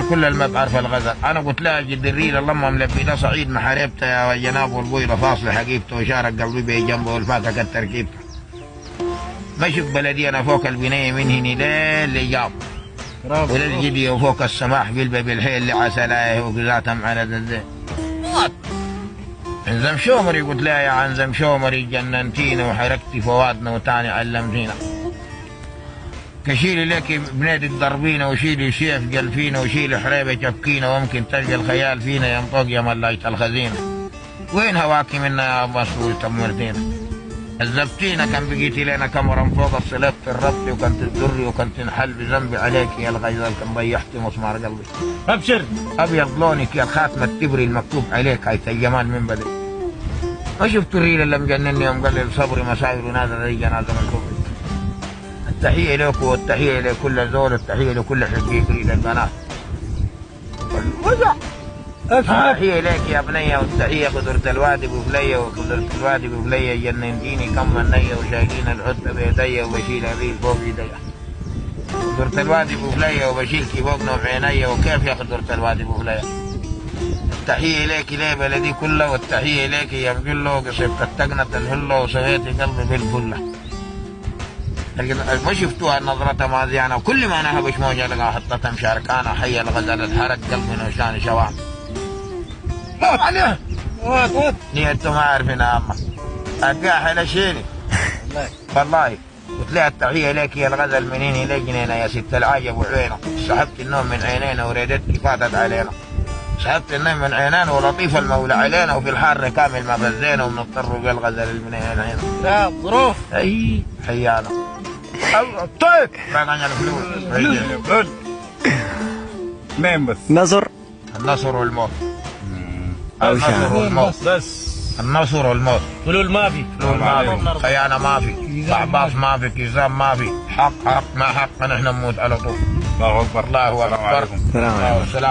كل ما بعرف الغزل. انا قلت لها جد الريل اللهم ملبي ده صعيد محاربته يا جناب والبويضه فاصله حقيبته وشارك قبلي بي جنبه والفاكهه كتركيبته. مشي بلدي انا فوق البنيه من هني اللي جاب وللجدي وفوق السماح قلبه بالحيل اللي عسلايه وقزاتهم على الزين. انزم شومري قلت لها يا عنزم شومري جننتينا وحركتي فوادنا وتاني علمتينا. كشيلي لك بنادي الضربينا وشيلي سيف جلفينا وشيلي حريبه جبكينا وممكن تلقى الخيال فينا ينطق يا ملاية الخزينه. وين هواكي منا يا مسؤول تمرتينا؟ عذبتينا كان بقيتي لنا كمرا فوق الصلاه الربط وكنت تضري وكنت نحل بذنبي عليك يا الغزال كان ضيحتي مسمار قلبي. ابشر ابيض لونك يا الخاتمه التبري المكتوب عليك هاي الجمال من بدري. ما شفت الريل اللي مجنني يوم قلل صبري مساير ونازل زي جنازه من كفري. التحيه لك والتحيه لكل زول والتحيه لكل حقيق ريل البنات. وجع تحيه لك يا بنيه والتحيه قدرة الوادي بفليه وقدرة الوادي بفليه جننتيني كم النيه وشايلين العده بيدي وبشيل الريل فوق ايدي. قدرة الوادي بفليه وبشيل فوق نوع عيني وكيف يا قدرة الوادي بفليه. التحيه لك ليه بلدي كله والتحيه لك يا مجله قصبت التقنة الهله وسويتي قلبي بالفله. ما شفتوها نظرتها ماضيانه وكل ما انا هبش موجه لقاها حطتها مشاركانا حي الغزل الحرق قلبي نوشاني شوام. موت عليه موت نيته ما عارفين اما اقاح على شيني والله. قلت لها التحيه لك يا الغزل منين لي جنينه يا ست العجب وعينه. سحبت النوم من عينينا وريدتك فاتت علينا. سحبت النوم من عينينا ولطيف المولى علينا وفي الحر كامل ما بزينا وبنضطر بالغزل المنين هنا. لا ظروف اي حيانا طيب باقي الفلوس مين بس نصر النصر والموت. النصر والموت بس النصر والموت. فلول ما في فلول ما في خيانه ما في بعباص ما في كذاب ما في حق ما حق نحن نموت على طول. الله اكبر الله اكبر. السلام عليكم. السلام